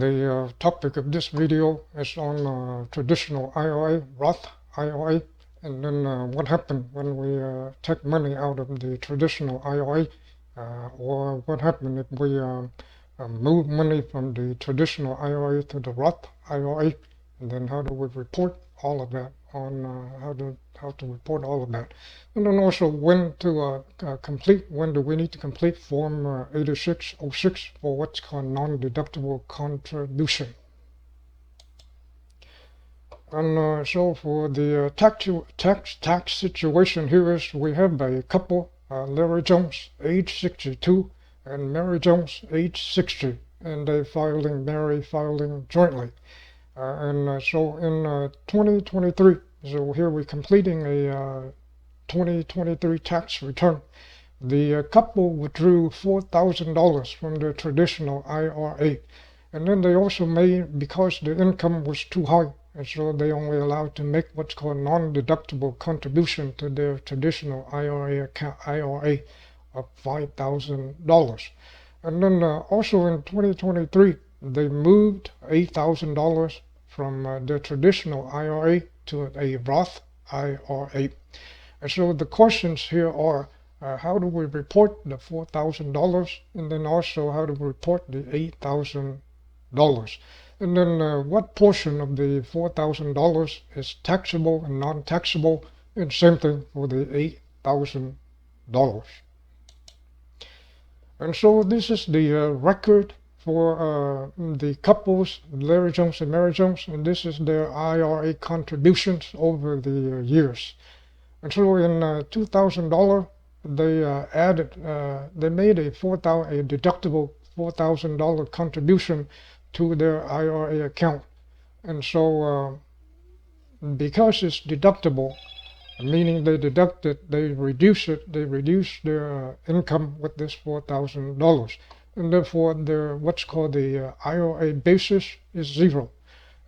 The topic of this video is on traditional IRA, Roth IRA, and then what happened when we take money out of the traditional IRA, or what happened if we move money from the traditional IRA to the Roth IRA, and then how do we report all of that on how to report all of that, and then also when to when do we need to complete Form 8606 for what's called non-deductible contribution. And so for the tax situation here is we have a couple, Larry Jones, age 62, and Mary Jones, age 60, and they filing jointly. So in 2023, so here we're completing a 2023 tax return. The couple withdrew $4,000 from their traditional IRA, and then they also made, because the income was too high, and so they only allowed to make what's called non-deductible contribution to their traditional IRA of $5,000. And then also in 2023, they moved $8,000 from their traditional IRA to a Roth IRA. And so the questions here are, how do we report the $4,000? And then also, how do we report the $8,000? And then what portion of the $4,000 is taxable and non-taxable? And same thing for the $8,000. And so this is the record for the couples, Larry Jones and Mary Jones, and this is their IRA contributions over the years. And so in $2,000, they made a deductible $4,000 contribution to their IRA account. And so because it's deductible, meaning they deduct it, they reduce their income with this $4,000. And therefore their what's called the IRA basis is zero.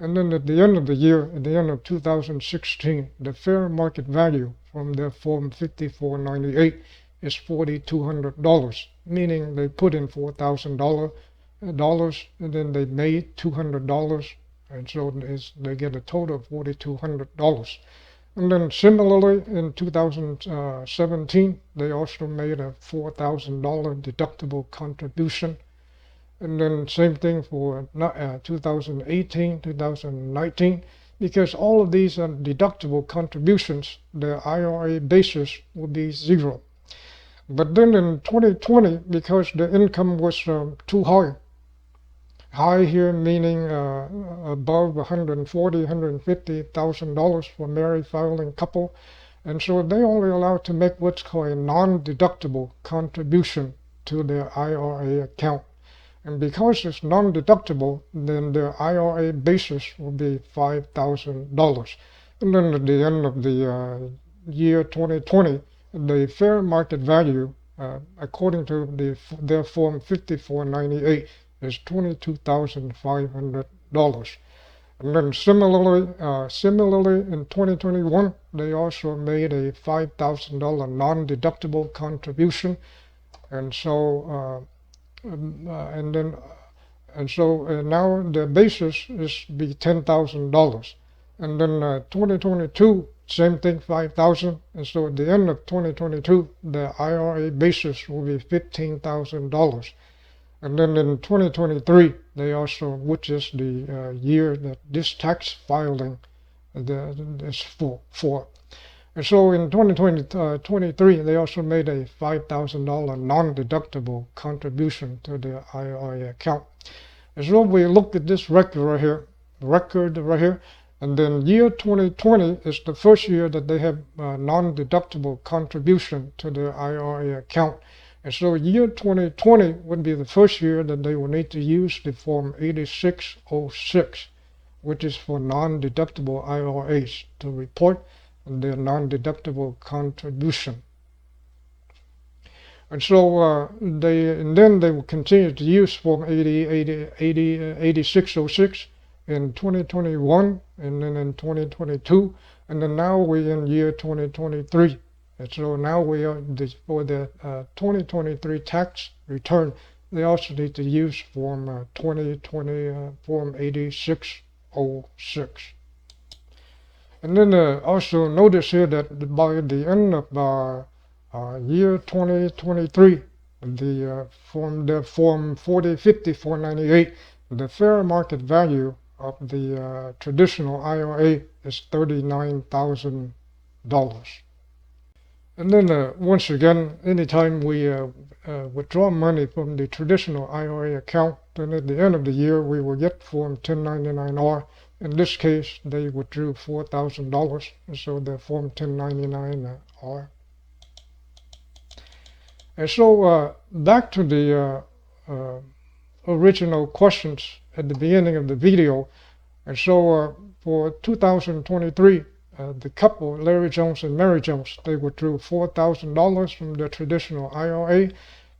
And then at the end of the year, at the end of 2016, the fair market value from their Form 5498 is $4,200, meaning they put in $4,000, and then they made $200, and so they get a total of $4,200. And then similarly, in 2017, they also made a $4,000 deductible contribution. And then same thing for 2018, 2019, because all of these are deductible contributions, the IRA basis will be zero. But then in 2020, because the income was too high here meaning above $140,000, $150,000 for married filing couple, and so they only allowed to make what's called a non-deductible contribution to their IRA account. And because it's non-deductible, then their IRA basis will be $5,000. And then at the end of the year 2020, the fair market value, according to their Form 5498, is $22,500. And then similarly in 2021, they also made a $5,000 non-deductible contribution, and so now the basis is be $10,000. And then 2022, same thing, 5,000. And so at the end of 2022, the IRA basis will be $15,000. And then in 2023, they also, which is the year that this tax filing is for. And so in 2023, they also made a $5,000 non-deductible contribution to the IRA account. And so we look at this record right here, and then year 2020 is the first year that they have non-deductible contribution to their IRA account. And so year 2020 would be the first year that they will need to use the Form 8606, which is for non-deductible IRAs, to report their non-deductible contribution. And so then they will continue to use Form 8606 in 2021, and then in 2022, and then now we're in year 2023. And so now we are, for the 2023 tax return, they also need to use Form 2020, Form 8606. And then also notice here that by the end of year 2023, the Form 4050 498, the fair market value of the traditional IRA is $39,000. And then once again, anytime we withdraw money from the traditional IRA account, then at the end of the year we will get Form 1099-R. In this case, they withdrew $4,000, so the Form 1099-R. And so back to the original questions at the beginning of the video. And so for 2023, the couple, Larry Jones and Mary Jones, they withdrew $4,000 from their traditional IRA.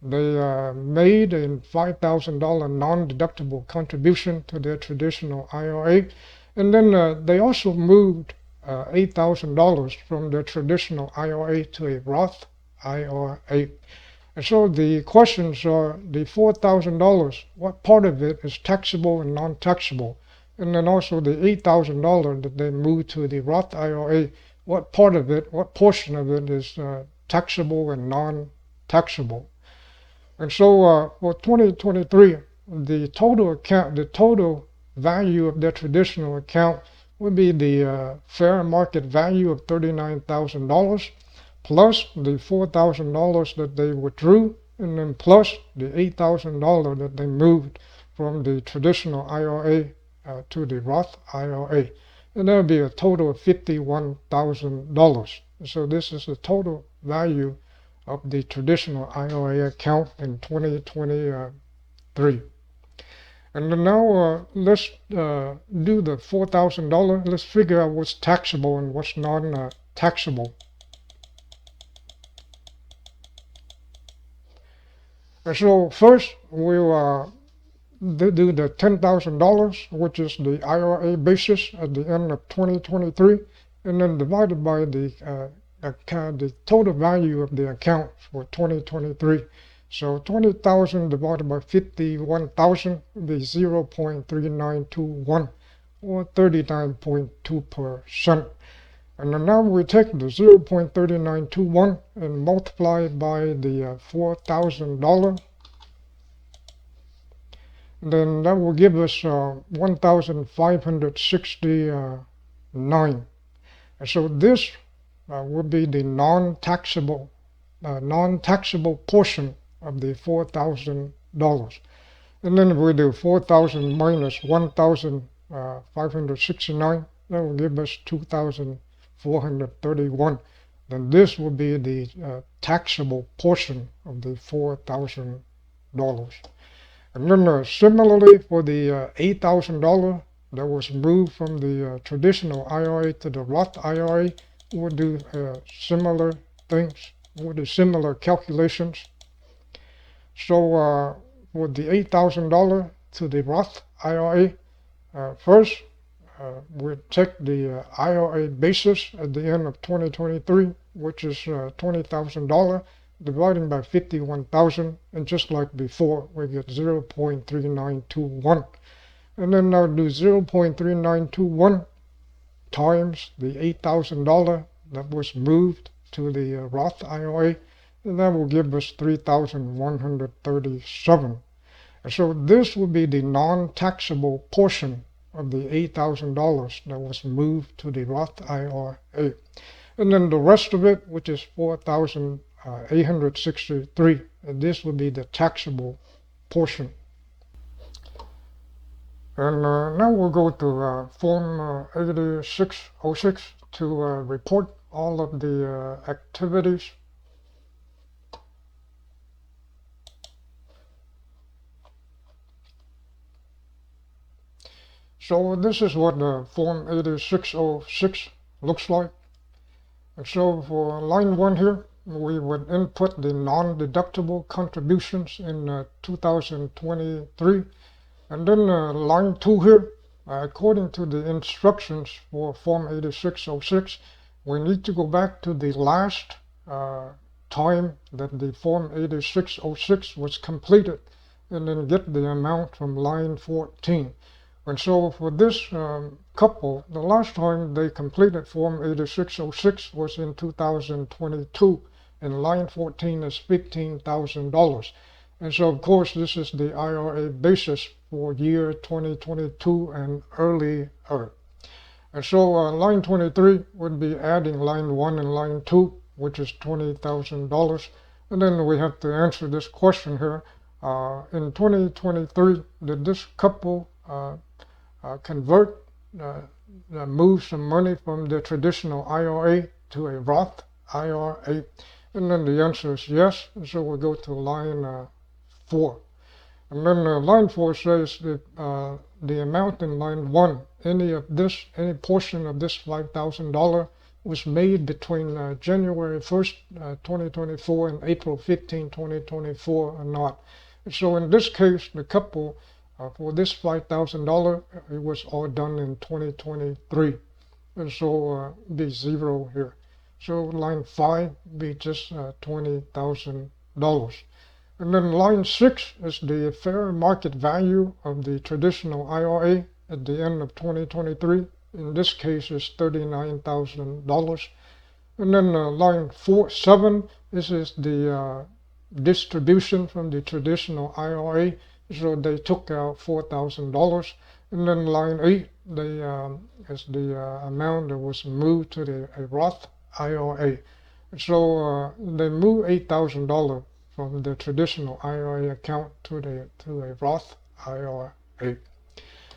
They made a $5,000 non-deductible contribution to their traditional IRA. And then they also moved $8,000 from their traditional IRA to a Roth IRA. And so the questions are the $4,000, what part of it is taxable and non-taxable? And then also the $8,000 that they moved to the Roth IRA, what part of it, what portion of it is taxable and non-taxable? And so for 2023, the total value of their traditional account would be the fair market value of $39,000 plus the $4,000 that they withdrew, and then plus the $8,000 that they moved from the traditional IRA to the Roth IRA. And that would be a total of $51,000. So this is the total value of the traditional IRA account in 2023. And then now let's do the $4,000. Let's figure out what's taxable and what's non-taxable. And so first we'll do the $10,000, which is the IRA basis at the end of 2023, and then divided by the total value of the account for 2023. So 20,000 divided by 51,000 would be 0.3921 or 39.2%. And then now we take the 0.3921 and multiply it by the $4,000. Then that will give us 1,569. And so this would be the non-taxable portion of the $4,000. And then if we do 4,000 minus 1,569, that will give us 2,431. Then this will be the taxable portion of the $4,000. And then similarly for the $8,000 that was moved from the traditional IRA to the Roth IRA, we'll do similar things, we'll do similar calculations. So for the $8,000 to the Roth IRA, first we'll take the IRA basis at the end of 2023, which is $20,000, dividing by 51,000, and just like before, we get 0.3921. And then now do 0.3921 times the $8,000 that was moved to the Roth IRA, and that will give us 3,137. And so this will be the non-taxable portion of the $8,000 that was moved to the Roth IRA. And then the rest of it, which is 4,863, and this would be the taxable portion. And now we'll go to Form 8606 to report all of the activities. So this is what the Form 8606 looks like. And so for line 1 here, we would input the non-deductible contributions in 2023. And then line 2 here, according to the instructions for Form 8606, we need to go back to the last time that the Form 8606 was completed. and then get the amount from line 14. And so for this couple, the last time they completed Form 8606 was in 2022, and line 14 is $15,000. And so, of course, this is the IRA basis for year 2022 and earlier. And so line 23 would be adding line 1 and line 2, which is $20,000. And then we have to answer this question here. In 2023, did this couple convert, move some money from the traditional IRA to a Roth IRA? And then the answer is yes. And so we'll go to line 4. And then line 4 says that the amount in line 1, any portion of this $5,000 was made between January 1st, 2024 and April 15, 2024 or not. And so in this case, the couple, for this $5,000, it was all done in 2023. And so be 0 here. So line 5 be just $20,000. And then line 6 is the fair market value of the traditional IRA at the end of 2023. In this case, is $39,000. And then line 7, this is the distribution from the traditional IRA. So they took out $4,000. And then line 8 is the amount that was moved to a Roth IRA. So they moved $8,000 from the traditional IRA account to a Roth IRA.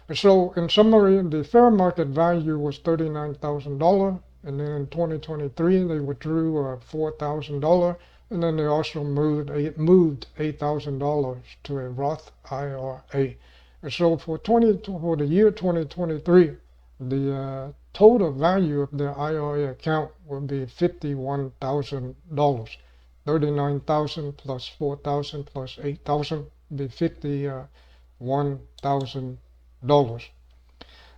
And so in summary, the fair market value was $39,000, and then in 2023 they withdrew $4,000, and then they also moved $8,000 to a Roth IRA. And so for the year 2023, the total value of the IRA account will be $51,000. 39,000 plus 4,000 plus 8,000 be $51,000.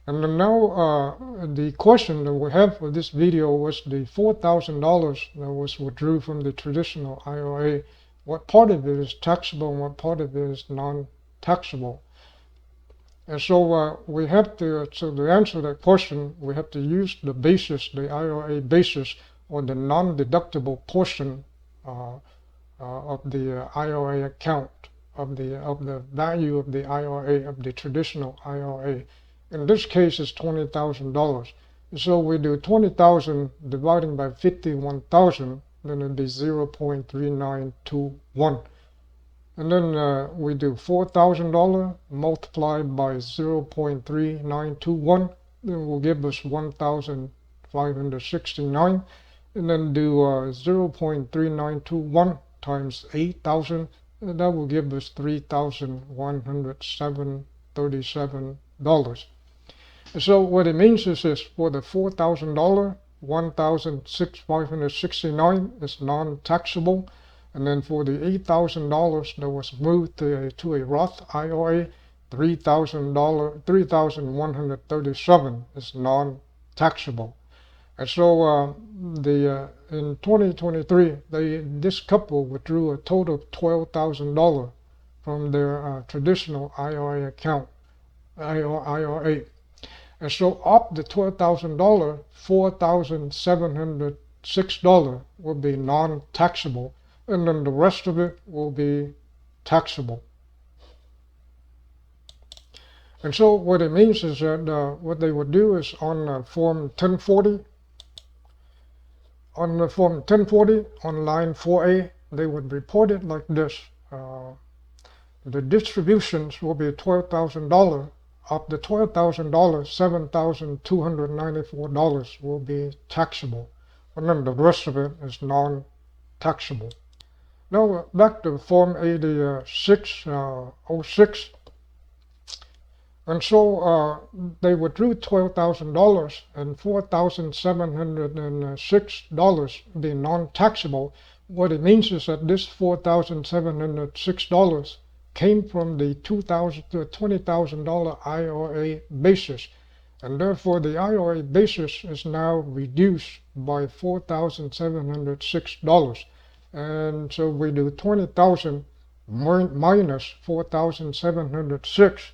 And then now the question that we have for this video was the $4,000 that was withdrew from the traditional IRA. What part of it is taxable and what part of it is non-taxable? And so we have to answer that question, we have to use the basis, the IRA basis, or the non-deductible portion of the IRA account, of the value of the IRA, of the traditional IRA. In this case, it's $20,000. So we do 20,000 dividing by 51,000, then it'd be 0.3921. And then we do $4,000 multiplied by 0.3921, then will give us 1,569. And then do 0.3921 times 8,000, and that will give us $3,137.37. So what it means is this: for the $4,000, $1,569 is non-taxable, and then for the $8,000 that was moved to a Roth IRA, $3,137 is non-taxable. And so in 2023, this couple withdrew a total of $12,000 from their traditional IRA account, IRA. And so of the $12,000, $4,706 will be non-taxable, and then the rest of it will be taxable. And so what it means is that what they would do is on Form 1040, on line 4A, they would report it like this. The distributions will be $12,000. Of the $12,000, $7,294 will be taxable, and then the rest of it is non-taxable. Now back to Form 8606. And so they withdrew $12,000, and $4,706 be non-taxable. What it means is that this $4,706 came from the $20,000 IRA basis, and therefore the IRA basis is now reduced by $4,706. And so we do 20,000 minus 4,706,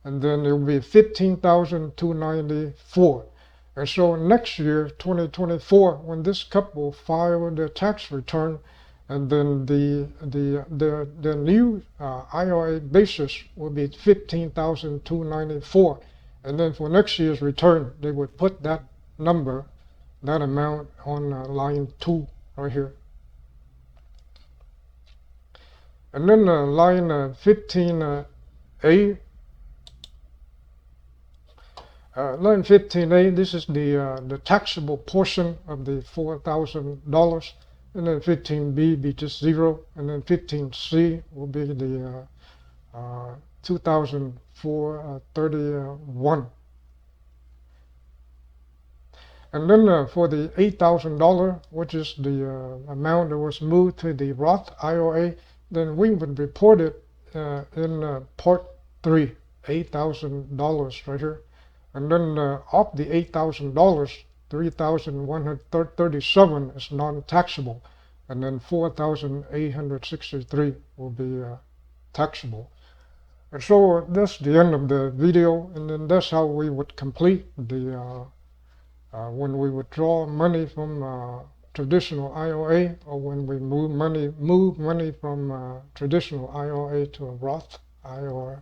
and then it will be 15,294. And so next year, 2024, when this couple file their tax return, and then the new IRA basis will be 15,294, and then for next year's return, they would put that number, that amount on line 2 right here. And then line 15A, line 15A, this is the taxable portion of the $4,000, and then 15B be just 0, and then 15C will be the 2,431. And then for the $8,000, which is the amount that was moved to the Roth IRA, then we would report it in Part 3, $8,000 right here. And then of the $8,000, 3,137 is non-taxable, and then 4,863 will be taxable. And so that's the end of the video, and then that's how we would complete the when we withdraw money from traditional IRA, or when we move money from traditional IRA to a Roth IRA.